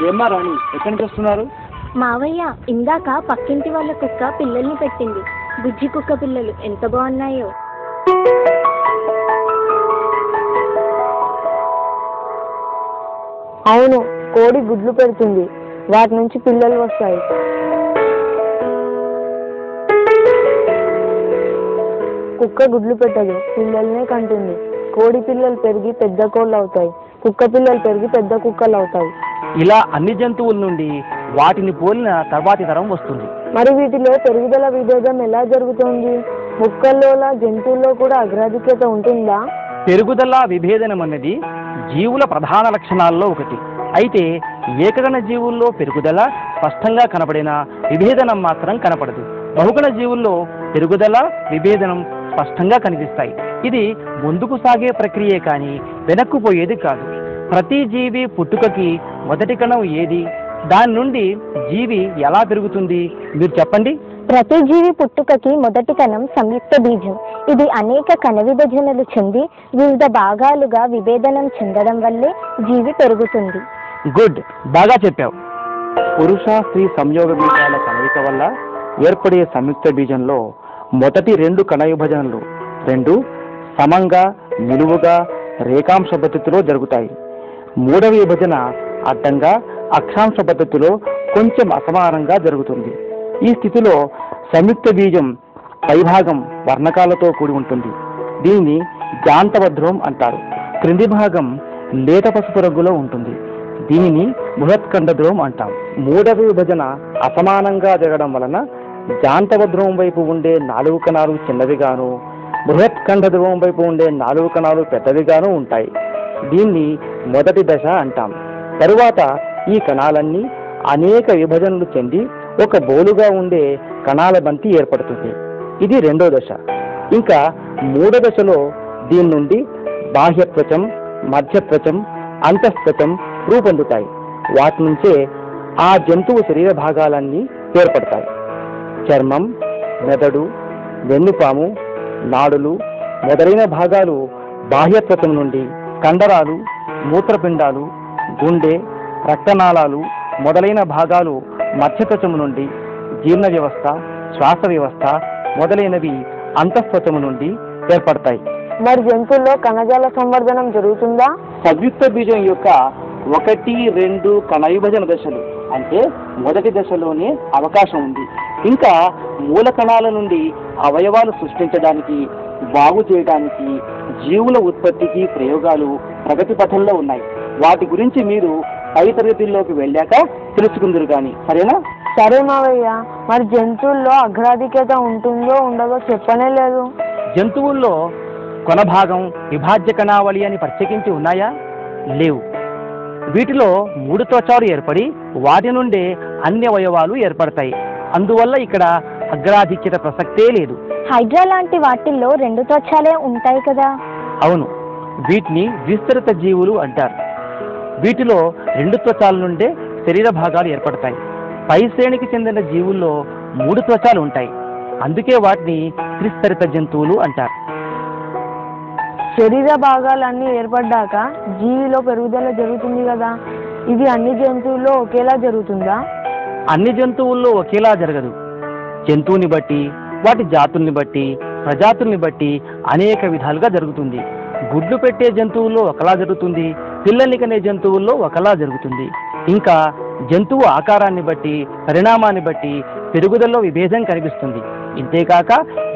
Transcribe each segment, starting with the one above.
ఏమ్మా రాణి, ఎక్కడి నుంచి వస్తున్నారు? మావయ్య, ఇందాక పక్కింటి వాళ్ళ కుక్క పిల్లల్ని పెట్టింది. బుజ్జి కుక్క పిల్లలు ఎంత బాగున్నాయో. అవును, కోడి గుడ్లు పెడుతుంది, వాటి నుంచి పిల్లలు వస్తాయి. కుక్క గుడ్లు పెట్టదు, పిల్లల్నే కంటుంది. కోడి పిల్లలు పెరిగి పెద్ద కోళ్ళు అవుతాయి, కుక్క పిల్లలు పెరిగి పెద్ద కుక్కలు అవుతాయి. ఇలా అన్ని జంతువుల నుండి వాటిని పోలిన తర్వాతి తరం వస్తుంది. మరి వీటిలో పెరుగుదల విభేదం ఎలా జరుగుతుంది? మొక్కల్లో జంతువుల్లో కూడా అగ్రాధిక్యత ఉంటుందా? పెరుగుదల విభేదనం అనేది జీవుల ప్రధాన లక్షణాల్లో ఒకటి. అయితే ఏకగణ జీవుల్లో పెరుగుదల స్పష్టంగా కనపడిన విభేదనం మాత్రం కనపడదు. బహుగణ జీవుల్లో పెరుగుదల విభేదనం స్పష్టంగా కనిపిస్తాయి. ఇది ముందుకు సాగే ప్రక్రియే కానీ వెనక్కుపోయేది కాదు. ప్రతి జీవి పుట్టుకకి మొదటి కణం ఏది? దాని నుండి జీవి ఎలా పెరుగుతుంది? మీరు చెప్పండి. ప్రతి జీవి పుట్టుకకి మొదటి కణం సంయుక్త బీజం. ఇది అనేక కణ విభజనలు చెంది వివిధ భాగాలుగా విభేదనం చెందడం వల్లే జీవి పెరుగుతుంది. గుడ్, బాగా చెప్పావు. పురుష స్త్రీ సంయోగ బీజాల కలయిక వల్ల ఏర్పడే సంయుక్త బీజంలో మొదటి 2 కణ విభజనలు 2 సమంగా నిలువుగా రేఖాంశ పద్ధతిలో జరుగుతాయి. 3వ విభజన అడ్డంగా అక్షాంశ పద్ధతిలో కొంచెం అసమానంగా జరుగుతుంది. ఈ స్థితిలో సంయుక్త బీజం పైభాగం వర్ణకాలతో కూడి ఉంటుంది. దీనిని జాంతవధ్రువం అంటారు. క్రింది భాగం లేత పసుపు రంగులో ఉంటుంది. దీనిని బృహత్కండ ధ్రువం అంటాం. 3వ విభజన అసమానంగా జరగడం వలన జాంతవధ్రువం వైపు ఉండే 4 కణాలు చిన్నవిగాను, బృహత్కండ ధ్రువం వైపు ఉండే 4 కణాలు పెద్దవిగాను ఉంటాయి. దీన్ని మొదటి దశ అంటాం. తరువాత ఈ కణాలన్నీ అనేక విభజనలు చెంది ఒక బోలుగా ఉండే కణాల బంతి ఏర్పడుతుంది. ఇది 2వ దశ. ఇంకా 3వ దశలో దీని నుండి బాహ్యత్వచం, మధ్యత్వచం, అంతఃత్వచం రూపొందుతాయి. వాటి నుంచే ఆ జంతువు శరీర భాగాలన్నీ ఏర్పడతాయి. చర్మం, మెదడు, వెన్నుపాము, నాడులు మొదలైన భాగాలు బాహ్యత్వచం నుండి, కండరాలు, మూత్రపిండాలు, గుండె, రక్తనాళాలు మొదలైన భాగాలు మధ్యత్వచము నుండి, జీర్ణ వ్యవస్థ, శ్వాస వ్యవస్థ మొదలైనవి అంతఃత్వచము నుండి ఏర్పడతాయి. మరి జంతువుల్లో కణజాల సంవర్ధనం జరుగుతుందా? సంయుక్త బీజం యొక్క 1, 2 కణ విభజన దశలు అంటే మొదటి దశలోనే అవకాశం ఉంది. ఇంకా మూల కణాల నుండి అవయవాలు సృష్టించడానికి, బాగు చేయడానికి, జీవుల ఉత్పత్తికి ప్రయోగాలు ప్రగతి పథంలో ఉన్నాయి. వాటి గురించి మీరు పై తరగతుల్లోకి వెళ్ళాక తెలుసుకుందరు కానీ, సరేనా? సరే మావయ్య. మరి జంతువుల్లో అగ్రాధిక్యత ఉంటుందో ఉండదో చెప్పనే లేదు. జంతువుల్లో కొనభాగం, విభాజ్య కణావళి అని ప్రత్యేకించి ఉన్నాయా? లేవు. వీటిలో 3 త్వచాలు ఏర్పడి వాటి నుండే అన్ని అవయవాలు ఏర్పడతాయి. అందువల్ల ఇక్కడ అగ్రాధిక్యత ప్రసక్తే లేదు. హైడ్రా లాంటి వాటిల్లో 2 త్వచాలే ఉంటాయి కదా? అవును, వీటిని విస్తృత జీవులు అంటారు. వీటిలో 2 త్వచాల నుండే శరీర భాగాలు ఏర్పడతాయి. పై శ్రేణికి చెందిన జీవుల్లో 3 త్వచాలు ఉంటాయి. అందుకే వాటిని త్రిస్తరిత జంతువులు అంటారు. శరీర భాగాలన్నీ ఏర్పడ్డాక జీవిలో పెరుగుదల జరుగుతుంది కదా, ఇది అన్ని జంతువుల్లో ఒకేలా జరుగుతుందా? అన్ని జంతువుల్లో ఒకేలా జరగదు. జంతువుని బట్టి, వాటి జాతుల్ని బట్టి, ప్రజాతుల్ని బట్టి అనేక విధాలుగా జరుగుతుంది. గుడ్లు పెట్టే జంతువుల్లో ఒకలా జరుగుతుంది, పిల్లల్ని కనే జంతువుల్లో ఒకలా జరుగుతుంది. ఇంకా జంతువు ఆకారాన్ని బట్టి, పరిణామాన్ని బట్టి పెరుగుదలలో విభేదం కనిపిస్తుంది. ఇంతేకాక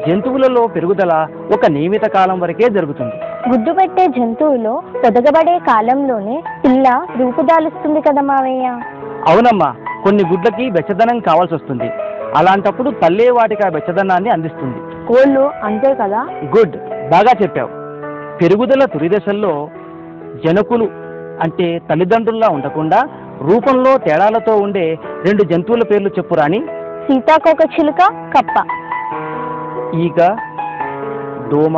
జంతువులలో పెరుగుదల ఒక నియమిత కాలం వరకే జరుగుతుంది. గుడ్డు పెట్టే జంతువులో పొదగబడే కాలంలోనే పిల్ల రూపుదాలుస్తుంది కదా మావయ్య? అవునమ్మా, కొన్ని గుడ్లకి వెచ్చదనం కావాల్సి వస్తుంది. అలాంటప్పుడు తల్లే వాటికి ఆ వెచ్చదనాన్ని అందిస్తుంది. కోళ్ళు అంతే కదా? గుడ్, బాగా చెప్పావు. పెరుగుదల తొలి దశల్లో జనకులు అంటే తల్లిదండ్రుల్లా ఉండకుండా రూపంలో తేడాలతో ఉండే 2 జంతువుల పేర్లు చెప్పు రాణి. సీతాకోక చిలుక, కప్ప. ఈగ, దోమ,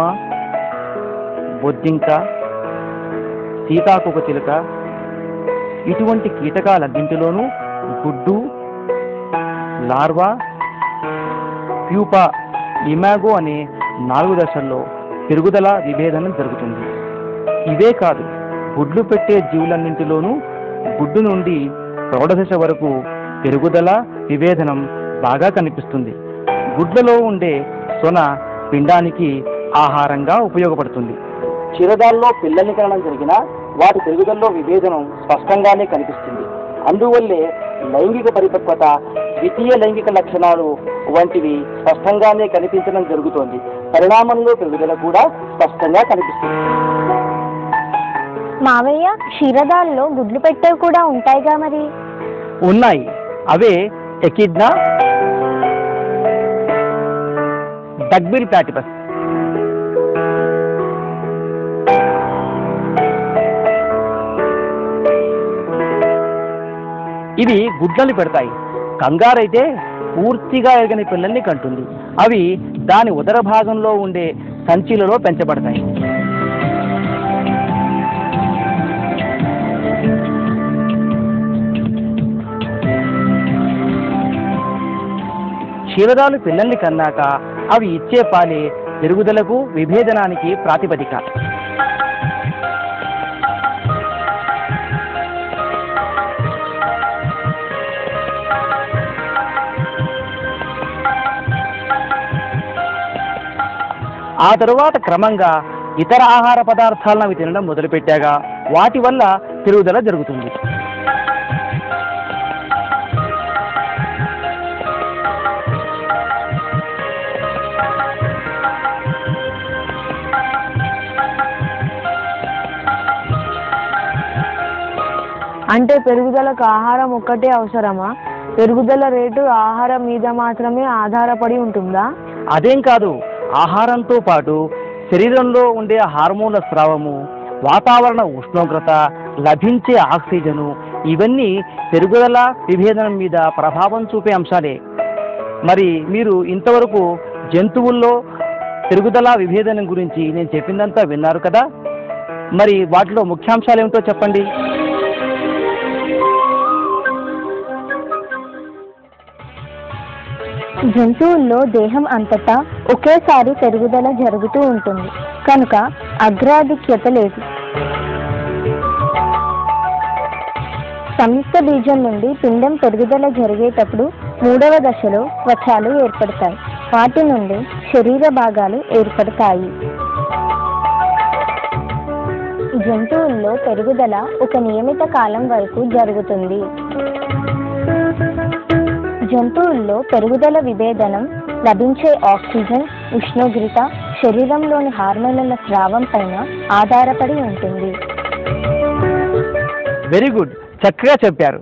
బొద్దింక, సీతాకోక చిలుక ఇటువంటి కీటకాలన్నింటిలోనూ గుడ్డు, లార్వా, ప్యూపా, ఇమాగో అనే 4 దశల్లో పెరుగుదల విభేదనం జరుగుతుంది. ఇవే కాదు, గుడ్లు పెట్టే జీవులన్నింటిలోనూ గుడ్డు నుండి ప్రౌఢదశ వరకు పెరుగుదల విభేదనం బాగా కనిపిస్తుంది. గుడ్లలో ఉండే సొన పిండానికి ఆహారంగా ఉపయోగపడుతుంది. క్షీరదాల్లో పిల్లల్ని కనడం జరిగినా వాటి పెరుగుదలలో విభేదనం స్పష్టంగానే కనిపిస్తుంది. అందువల్లే లైంగిక పరిపక్వత, ద్వితీయ లైంగిక లక్షణాలు వంటివి స్పష్టంగానే కనిపించడం జరుగుతోంది. పరిణామంలో పెరుగుదల కూడా స్పష్టంగా కనిపిస్తుంది. మావయ్య, క్షీరదాల్లో గుడ్లు పెట్టేవి కూడా ఉంటాయిగా మరి? ఉన్నాయి. అవే ఎకిడ్నా, డక్బిల్ ప్లాటిపస్. ఇవి గుడ్లని పెడతాయి. కంగారైతే పూర్తిగా ఎరగని పిల్లల్ని కంటుంది. అవి దాని ఉదర భాగంలో ఉండే సంచిలలో పెంచబడతాయి. క్షీరదాలు పిల్లల్ని కన్నాక అవి ఇచ్చే పాలే పెరుగుదలకు విభేదనానికి ప్రాతిపదిక. ఆ తరువాత క్రమంగా ఇతర ఆహార పదార్థాలను అవి తినడం మొదలుపెట్టాగా వాటి వల్ల పెరుగుదల జరుగుతుంది. అంటే పెరుగుదలకు ఆహారం ఒక్కటే అవసరమా? పెరుగుదల రేటు ఆహారం మీద మాత్రమే ఆధారపడి ఉంటుందా? అదేం కాదు. ఆహారంతో పాటు శరీరంలో ఉండే హార్మోన్ల స్రావము, వాతావరణ ఉష్ణోగ్రత, లభించే ఆక్సిజను ఇవన్నీ పెరుగుదల విభేదనం మీద ప్రభావం చూపే అంశాలే. మరి మీరు ఇంతవరకు జంతువుల్లో పెరుగుదల విభేదనం గురించి నేను చెప్పిందంతా విన్నారు కదా. మరి వాటిలో ముఖ్యాంశాలు ఏమిటో చెప్పండి. జంతువుల్లో దేహం అంతటా ఒకేసారి పెరుగుదల జరుగుతూ ఉంటుంది కనుక అగ్రాధిక్యత లేదు. సంయుక్త బీజం నుండి పిండం పెరుగుదల జరిగేటప్పుడు 3వ దశలో త్వచాలు ఏర్పడతాయి. వాటి నుండి శరీర భాగాలు ఏర్పడతాయి. జంతువుల్లో పెరుగుదల ఒక నియమిత కాలం వరకు జరుగుతుంది. జంతువుల్లో పెరుగుదల విభేదనం లభించే ఆక్సిజన్, ఉష్ణోగ్రత, శరీరంలోని హార్మోన్ల స్రావం పైన ఆధారపడి ఉంటుంది. వెరీ గుడ్, చక్కగా చెప్పారు.